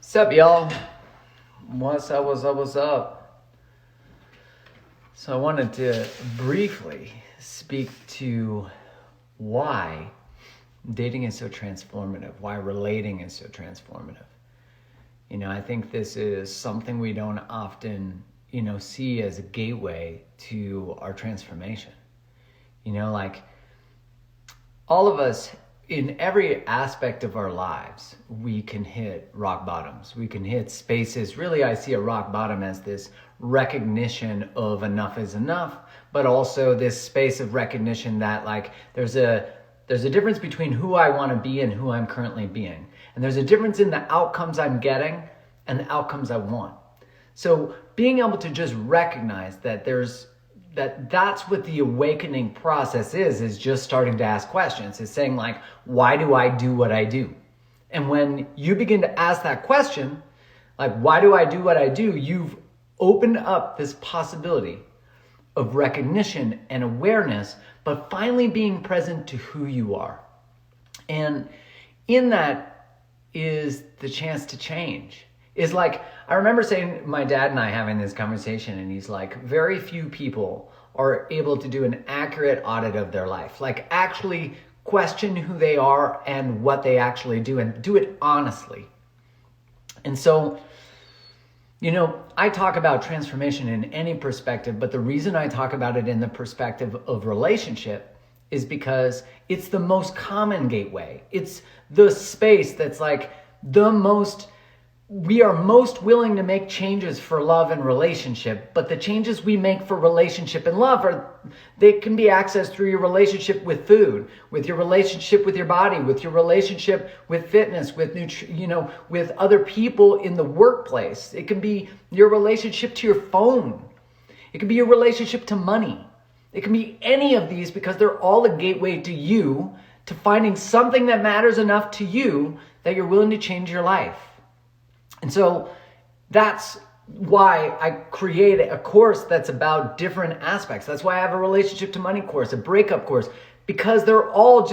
What's up, y'all? What's up? So I wanted to briefly speak to why dating is so transformative, why relating is so transformative. I think this is something we don't often, see as a gateway to our transformation. Like all of us, in every aspect of our lives, we can hit rock bottoms. We can hit spaces. Really, I see a rock bottom as this recognition of enough is enough, but also this space of recognition that there's a difference between who I want to be and who I'm currently being. And there's a difference in the outcomes I'm getting and the outcomes I want. So being able to just recognize that that's what the awakening process is just starting to ask questions. It's saying why do I do what I do? And when you begin to ask that question, why do I do what I do? You've opened up this possibility of recognition and awareness, but finally being present to who you are. And in that is the chance to change. I remember saying, my dad and I having this conversation, and he's like, very few people are able to do an accurate audit of their life, actually question who they are and what they actually do, and do it honestly. And so, I talk about transformation in any perspective, but the reason I talk about it in the perspective of relationship is because it's the most common gateway. It's the space that's we are most willing to make changes for love and relationship, but the changes we make for relationship and love they can be accessed through your relationship with food, with your relationship with your body, with your relationship with fitness, with with other people in the workplace. It can be your relationship to your phone. It can be your relationship to money. It can be any of these, because they're all a gateway to you, to finding something that matters enough to you that you're willing to change your life. And so that's why I create a course that's about different aspects. That's why I have a relationship to money course, a breakup course, because they're all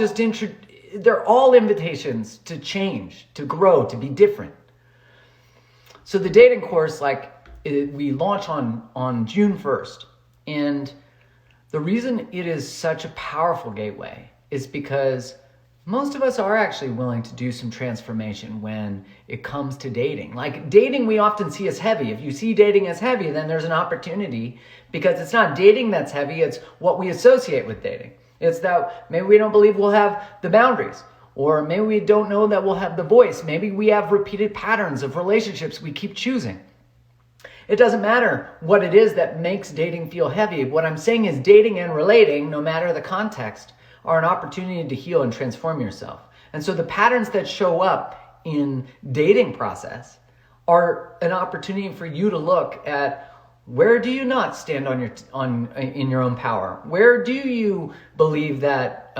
they're all invitations to change, to grow, to be different. So the dating course, we launch on June 1st. And the reason it is such a powerful gateway is because most of us are actually willing to do some transformation when it comes to dating. Dating, we often see as heavy. If you see dating as heavy, then there's an opportunity, because it's not dating that's heavy, it's what we associate with dating. It's that maybe we don't believe we'll have the boundaries, or maybe we don't know that we'll have the voice. Maybe we have repeated patterns of relationships we keep choosing. It doesn't matter what it is that makes dating feel heavy. What I'm saying is dating and relating, no matter the context, are an opportunity to heal and transform yourself. And so the patterns that show up in dating process are an opportunity for you to look at, where do you not stand in your own power? Where do you believe that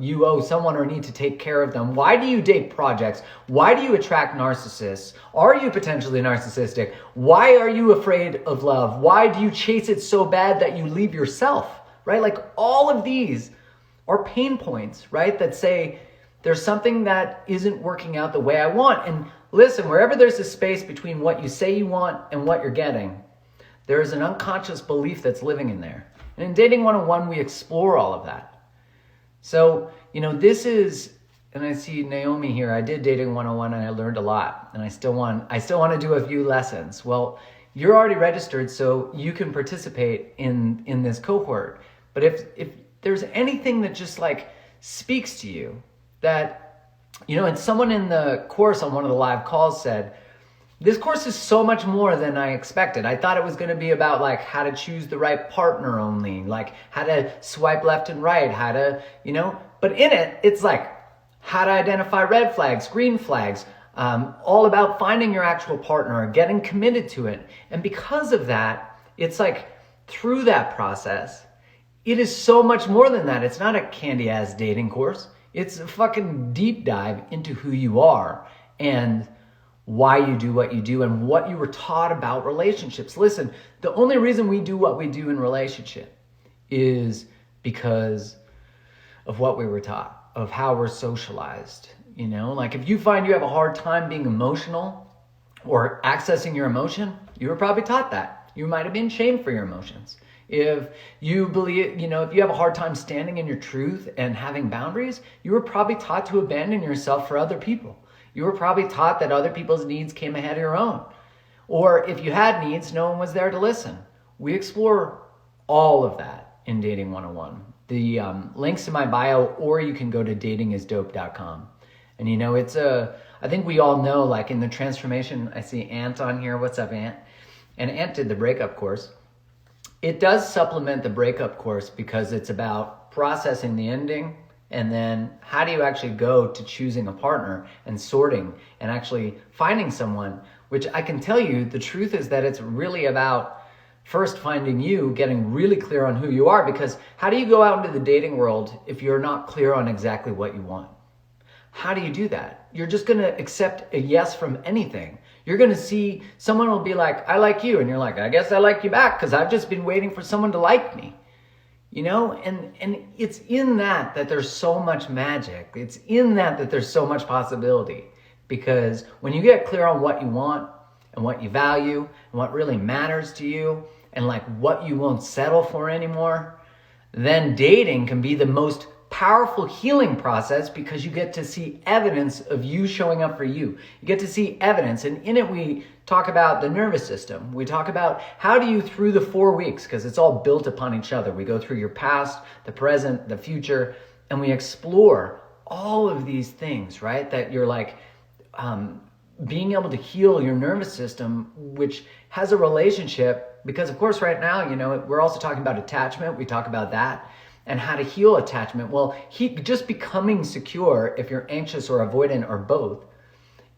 you owe someone or need to take care of them? Why do you date projects? Why do you attract narcissists? Are you potentially narcissistic? Why are you afraid of love? Why do you chase it so bad that you leave yourself, right? All of these are pain points, right? That say there's something that isn't working out the way I want. And listen, wherever there's a space between what you say you want and what you're getting, there is an unconscious belief that's living in there. And in Dating 101, we explore all of that. So, this is, and I see Naomi here, I did Dating 101 and I learned a lot. And I still want to do a few lessons. Well, you're already registered, so you can participate in this cohort. But if there's anything that just speaks to you, that, and someone in the course on one of the live calls said, this course is so much more than I expected. I thought it was going to be about how to choose the right partner only, how to swipe left and right, how to, but in it, it's how to identify red flags, green flags, all about finding your actual partner, getting committed to it. And because of that, it's through that process, it is so much more than that. It's not a candy-ass dating course. It's a fucking deep dive into who you are and why you do what you do and what you were taught about relationships. Listen, the only reason we do what we do in relationship is because of what we were taught, of how we're socialized. If you find you have a hard time being emotional, or accessing your emotion, you were probably taught that. You might have been shamed for your emotions. If you believe, if you have a hard time standing in your truth and having boundaries, you were probably taught to abandon yourself for other people. You were probably taught that other people's needs came ahead of your own. Or if you had needs, no one was there to listen. We explore all of that in Dating 101. The link's in my bio, or you can go to datingisdope.com. And I think we all know, like in the transformation, I see Ant on here. What's up, Ant? And Ant did the breakup course. It does supplement the breakup course because it's about processing the ending, and then how do you actually go to choosing a partner and sorting and actually finding someone, which I can tell you the truth is that it's really about first finding you, getting really clear on who you are, because how do you go out into the dating world if you're not clear on exactly what you want? How do you do that? You're just going to accept a yes from anything. You're going to see someone will be like, I like you. And you're like, I guess I like you back because I've just been waiting for someone to like me. And it's in that there's so much magic. It's in that there's so much possibility. Because when you get clear on what you want and what you value and what really matters to you and like what you won't settle for anymore, then dating can be the most powerful healing process because you get to see evidence of you showing up for you. You get to see evidence, and in it we talk about the nervous system. We talk about how do you through the 4 weeks, because it's all built upon each other. We go through your past, the present, the future, and we explore all of these things, right? That you're like being able to heal your nervous system, which has a relationship, because of course right now, we're also talking about attachment. We talk about that. And how to heal attachment. Well, just becoming secure, if you're anxious or avoidant or both,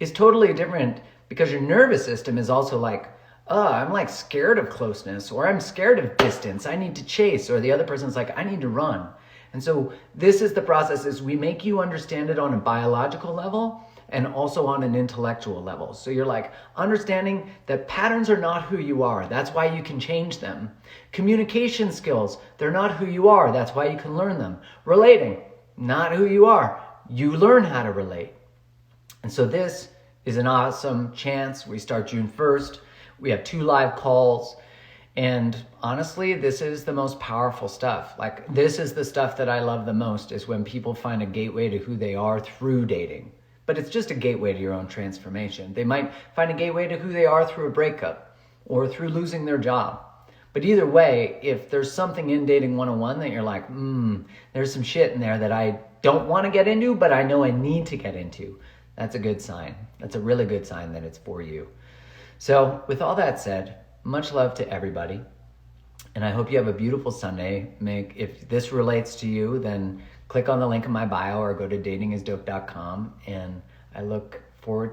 is totally different because your nervous system is also like, I'm like scared of closeness, or I'm scared of distance. I need to chase, or the other person's like, I need to run. And so this is the process, is we make you understand it on a biological level and also on an intellectual level. So you're like understanding that patterns are not who you are. That's why you can change them. Communication skills, they're not who you are. That's why you can learn them. Relating, not who you are. You learn how to relate. And so this is an awesome chance. We start June 1st. We have 2 live calls. And honestly, this is the most powerful stuff. Like, this is the stuff that I love the most, is when people find a gateway to who they are through dating. But it's just a gateway to your own transformation. They might find a gateway to who they are through a breakup or through losing their job. But either way, if there's something in Dating 101 that you're like, there's some shit in there that I don't want to get into, but I know I need to get into, that's a good sign. That's a really good sign that it's for you. So with all that said, much love to everybody. And I hope you have a beautiful Sunday. If this relates to you, then click on the link in my bio or go to datingisdope.com. And I look forward to